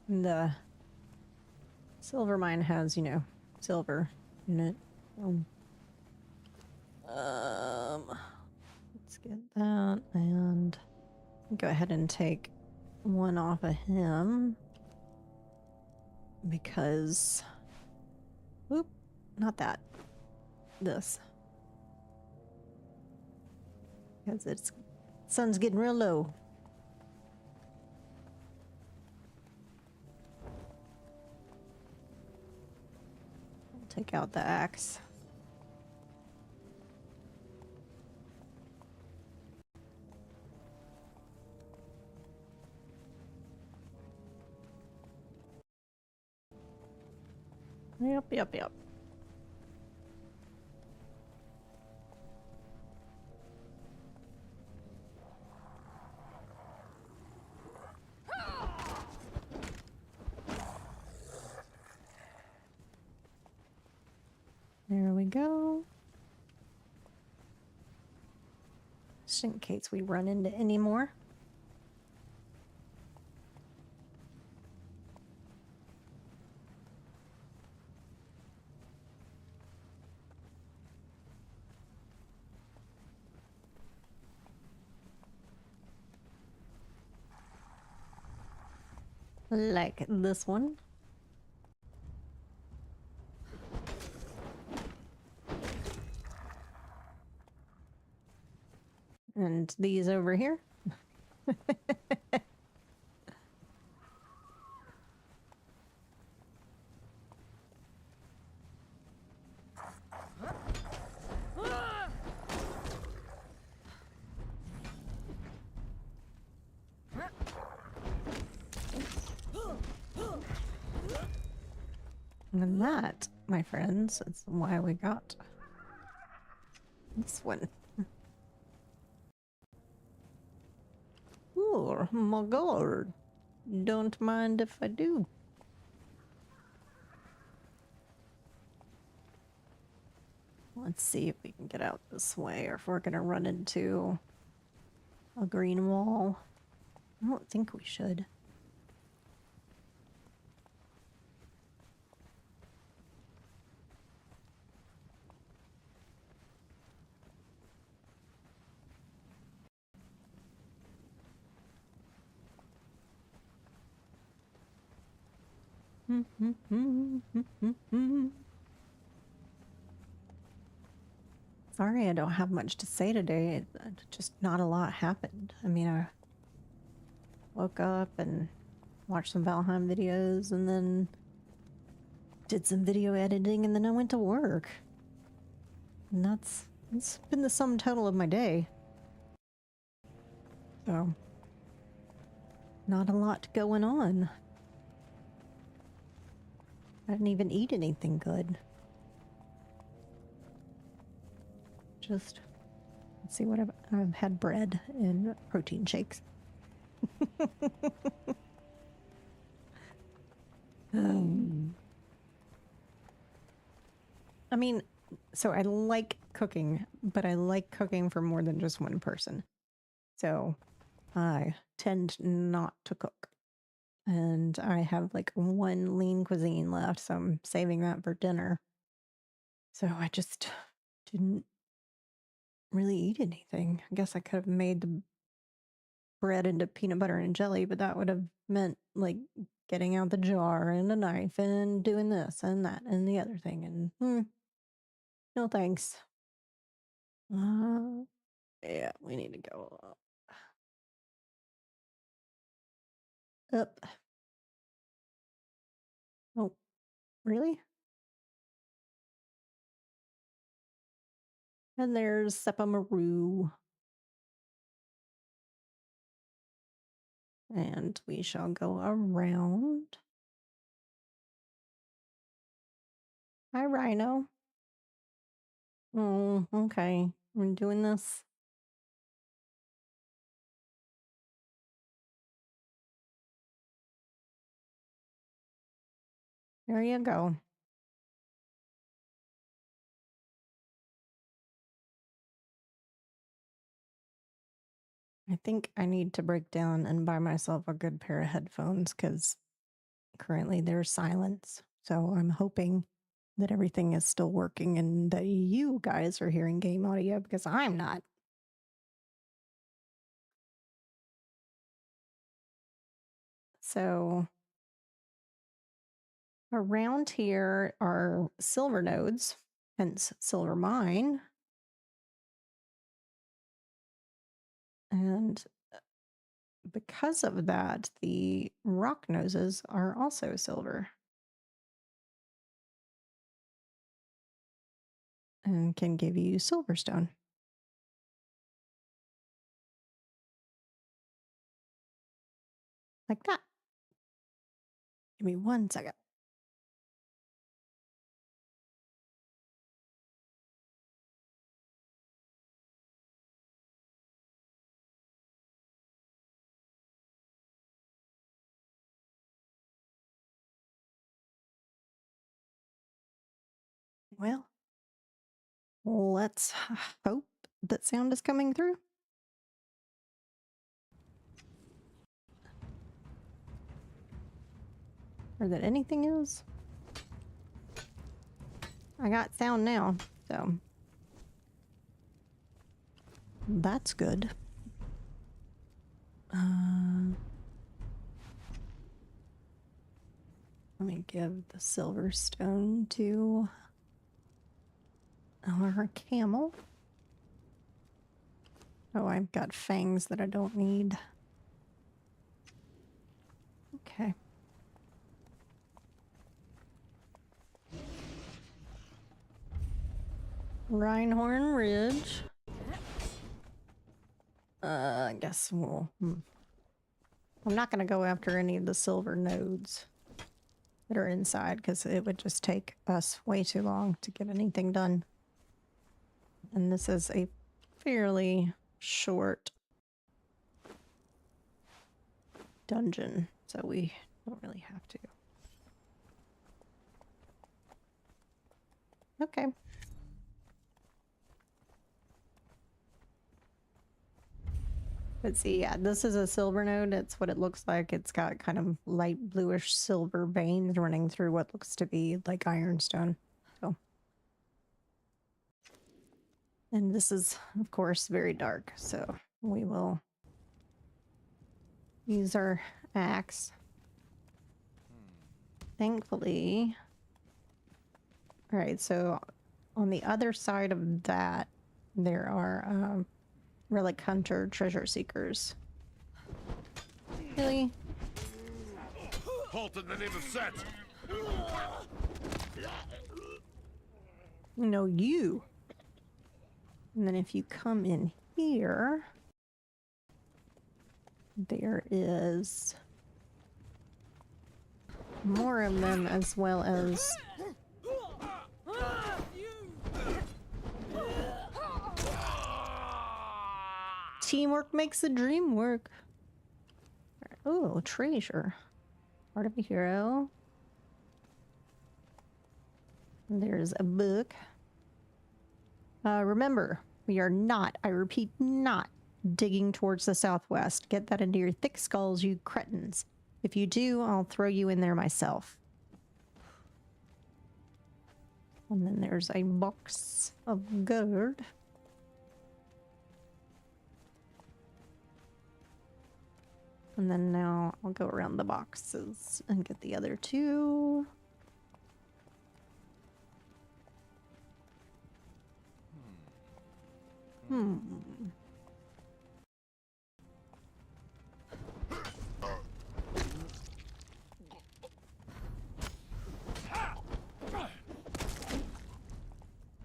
The silver mine has, you know, silver in it. Let's get that and go ahead and take one off of him because, whoop, not that, this, because it's sun's getting real low. Take out the axe. Yep. There we go. Just in case we run into any more. Like this one. And these over here. And that, my friends, is why we got this one. Oh my god. Don't mind if I do. Let's see if we can get out this way or if we're gonna run into a green wall. I don't think we should. Sorry I don't have much to say today. Just not a lot happened. I mean, I woke up and watched some Valheim videos, and then did some video editing, and then I went to work. And it's been the sum total of my day. So, not a lot going on. I didn't even eat anything good. Just, let's see what I've had bread and protein shakes. I mean, so I like cooking, but I like cooking for more than just one person. So I tend not to cook. And I have like one lean cuisine left, so I'm saving that for dinner. So I just didn't really eat anything. I guess I could have made the bread into peanut butter and jelly, but that would have meant like getting out the jar and a knife and doing this and that and the other thing. And no thanks. Yeah, we need to go up. Oh, really? And there's Sepamaru. And we shall go around. Hi, Rhino. Oh, okay. We're doing this. There you go. I think I need to break down and buy myself a good pair of headphones because currently there's silence. So I'm hoping that everything is still working and that you guys are hearing game audio because I'm not. So around here are silver nodes, hence silver mine. And because of that, the rock noses are also silver and can give you silverstone. Like that. Give me 1 second. Well, let's hope that sound is coming through. Or that anything is. I got sound now, so that's good. Let me give the silverstone to our camel. Oh, I've got fangs that I don't need. Okay. Rhinehorn Ridge. I guess we'll... I'm not going to go after any of the silver nodes that are inside because it would just take us way too long to get anything done. And this is a fairly short dungeon, so we don't really have to. Okay. Let's see, yeah, this is a silver node. It's what it looks like. It's got kind of light bluish silver veins running through what looks to be like ironstone. So, and this is, of course, very dark. So we will use our axe. Thankfully. All right, so on the other side of that, there are relic hunter treasure seekers. Really? halt in the name of Set. No, you. And then if you come in here, there is more of them, as well as teamwork makes the dream work. Oh, treasure. Heart of a hero. There's a book. Remember, we are not, I repeat, not digging towards the southwest. Get that into your thick skulls, you cretins. If you do, I'll throw you in there myself. And then there's a box of gold. And then now I'll go around the boxes and get the other two.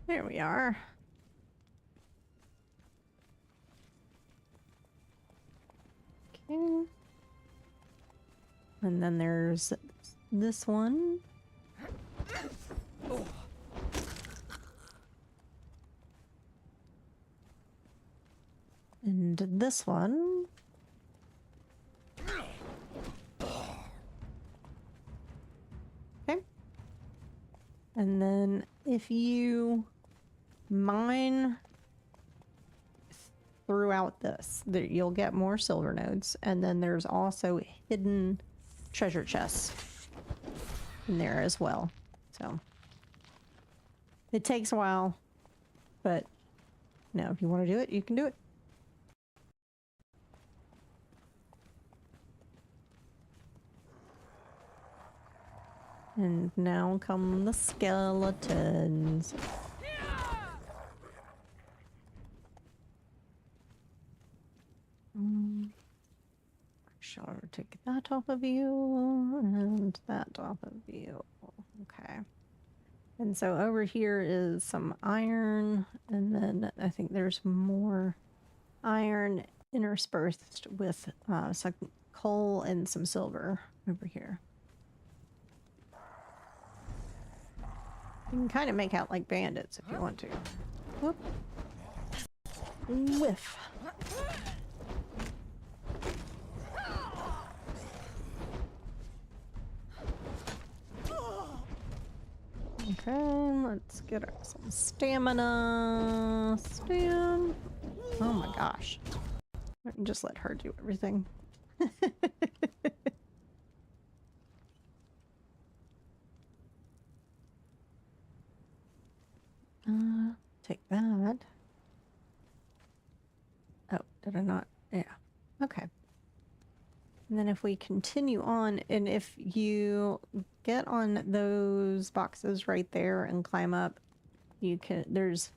There we are. Okay. And then there's this one. And this one. Okay. And then if you mine throughout this, you'll get more silver nodes. And then there's also hidden treasure chests in there as well. So it takes a while, but no, if you want to do it, you can do it. And now come the skeletons. Shall take that off of you and that off of you. Okay. And so over here is some iron, and then I think there's more iron interspersed with some coal and some silver over here. You can kind of make out like bandits if you want to. Whoop. Whiff. Okay, let's get her some stamina. Oh my gosh. Just let her do everything. Take that. Oh, did I not? Yeah. Okay. And then if we continue on, and if you get on those boxes right there and climb up, you can, there's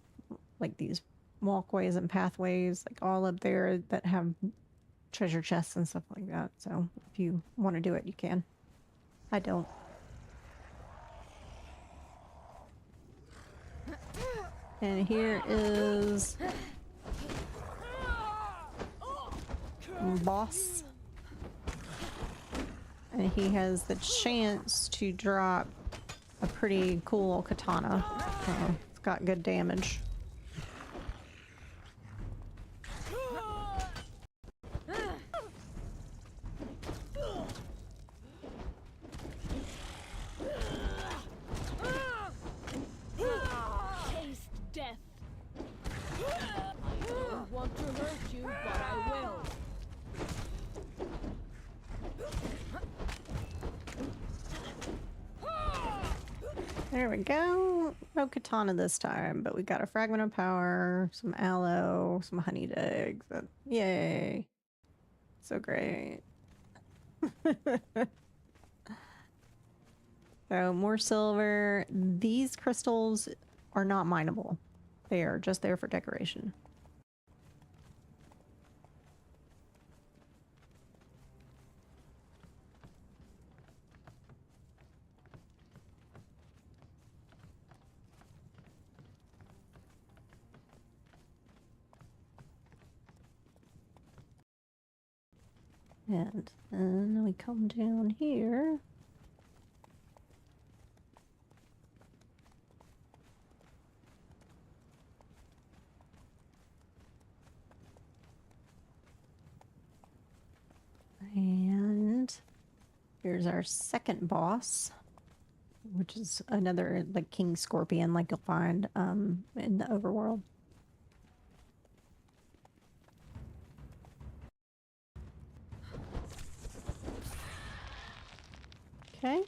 like these walkways and pathways like all up there that have treasure chests and stuff like that. So if you want to do it, you can. I don't. And here is boss. And he has the chance to drop a pretty cool katana. It's got good damage. Taste death. I don't want to hurt you, but I will. There we go. No katana this time, but we got a fragment of power, some aloe, some honeyed eggs. Yay. So great. So more silver. These crystals are not mineable. They are just there for decoration. And then we come down here. And here's our second boss, which is another like king scorpion like you'll find in the overworld. Okay.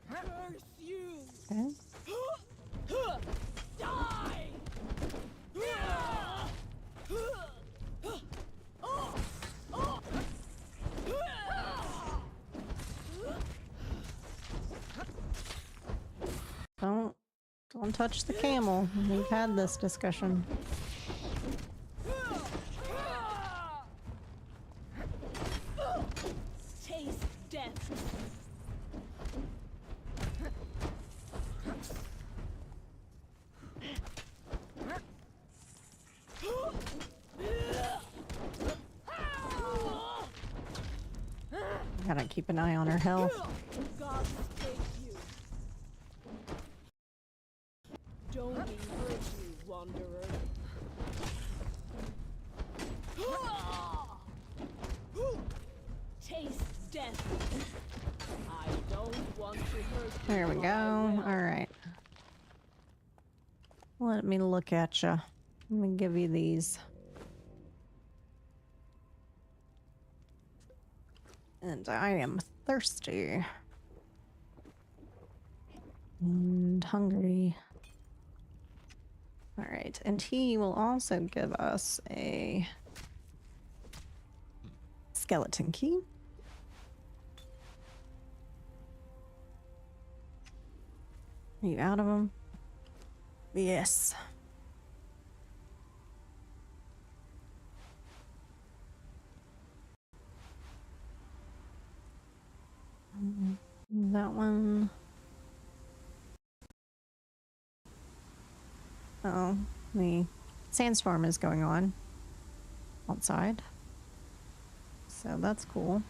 Curse you! Okay. Die! Don't touch the camel. We've had this discussion. Taste death. Gotta keep an eye on her health. God take you. Don't be hurt, you wanderer. Taste death. I don't want to hurt you. There we while go. I will. All right. Let me look at you. Let me give you these. And I am thirsty. And hungry. All right. And he will also give us a skeleton key. Are you out of them? Yes. That one. Oh, the sandstorm is going on outside. So that's cool.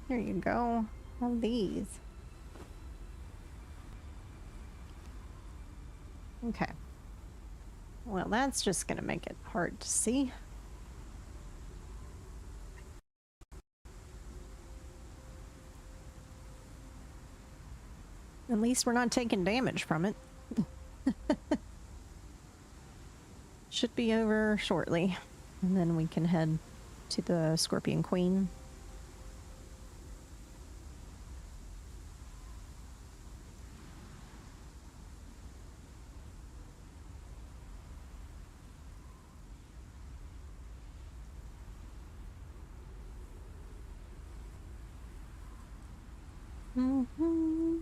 Here you go. Have these. Okay. Well, that's just gonna make it hard to see. At least we're not taking damage from it. Should be over shortly. And then we can head to the Scorpion Queen. Mm-hmm.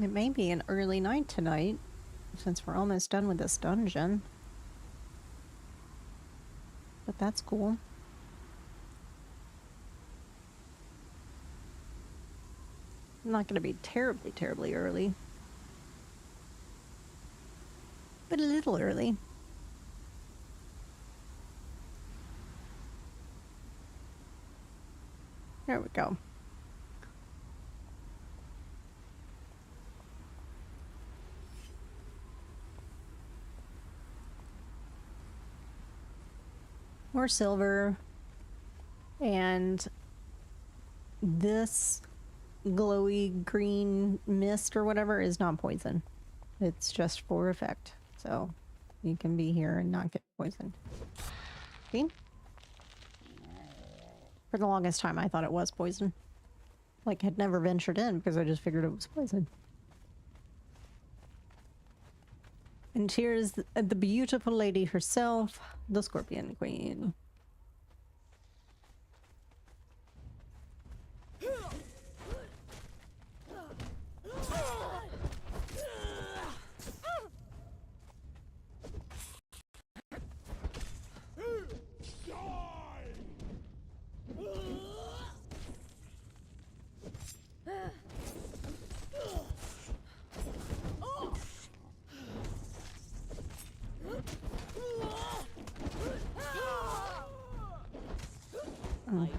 It may be an early night tonight, since we're almost done with this dungeon. But that's cool. Not going to be terribly, terribly early. But a little early. There we go. More silver. And this glowy green mist or whatever is not poison. It's just for effect. So you can be here and not get poisoned. See? For the longest time I thought it was poison. Like, had never ventured in because I just figured it was poison. And here's the beautiful lady herself, the Scorpion Queen.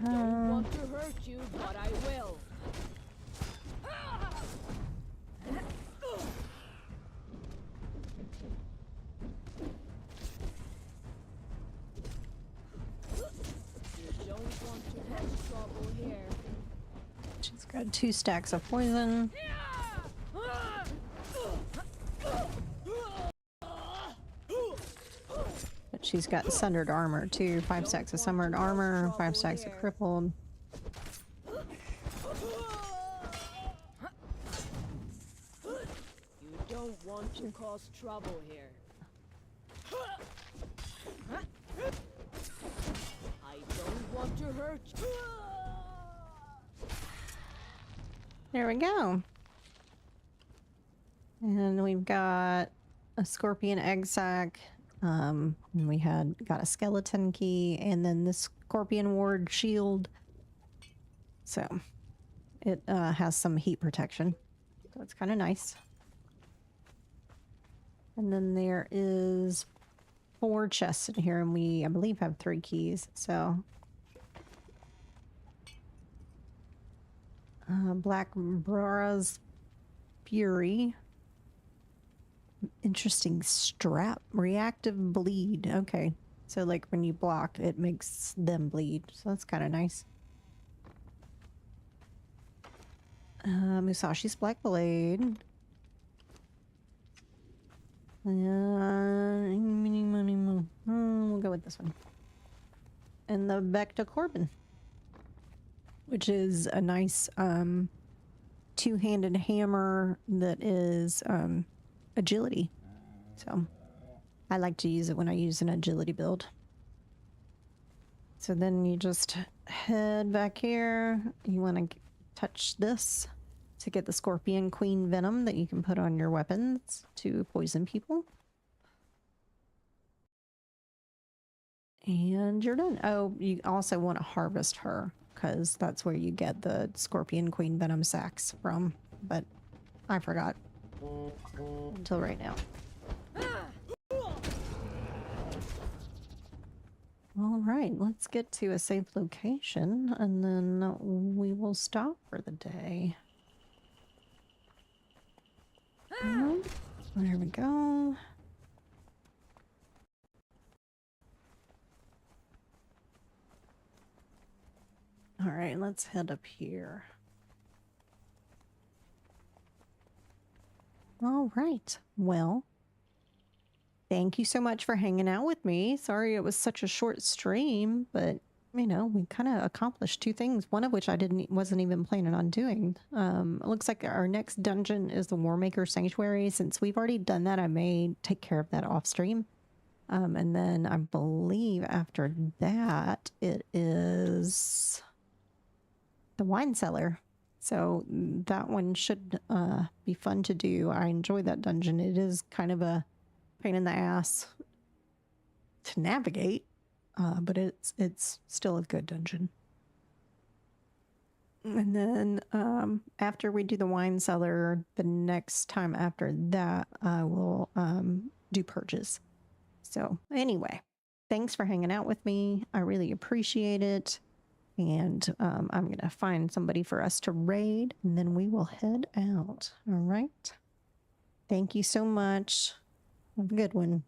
don't want to hurt you, but I will. You don't want to cause trouble here. She's got 2 stacks of poison. But she's got sundered armor too. 5 stacks of sundered armor, 5 stacks of crippled. You don't want to cause trouble here. I don't want to hurt you. There we go. And we've got a scorpion egg sac. And we got a skeleton key and then this scorpion ward shield. So it has some heat protection. So it's kind of nice. And then there is 4 chests in here and we, I believe, have 3 keys. So Black Brara's Fury. Interesting strap. Reactive bleed. Okay. So like when you block, it makes them bleed. So that's kind of nice. Musashi's Black Blade. We'll go with this one. And the Vecta Corbin, which is a nice two-handed hammer that is agility. So I like to use it when I use an agility build. So then you just head back here. You want to touch this to get the Scorpion Queen Venom that you can put on your weapons to poison people. And you're done. Oh, you also want to harvest her because that's where you get the Scorpion Queen Venom sacks from. But I forgot until right now. All right, let's get to a safe location and then we will stop for the day. There we go. All right, let's head up here. All right, well, thank you so much for hanging out with me. Sorry it was such a short stream, but you know, we kind of accomplished 2 things, one of which I wasn't even planning on doing. It looks like our next dungeon is the Warmaker Sanctuary. Since we've already done that, I may take care of that off stream. And then I believe after that, it is the wine cellar. So that one should be fun to do. I enjoy that dungeon. It is kind of a pain in the ass to navigate, but it's still a good dungeon. And then after we do the wine cellar, the next time after that, I will do purges. So anyway, thanks for hanging out with me. I really appreciate it. And I'm going to find somebody for us to raid, and then we will head out. All right. Thank you so much. Have a good one.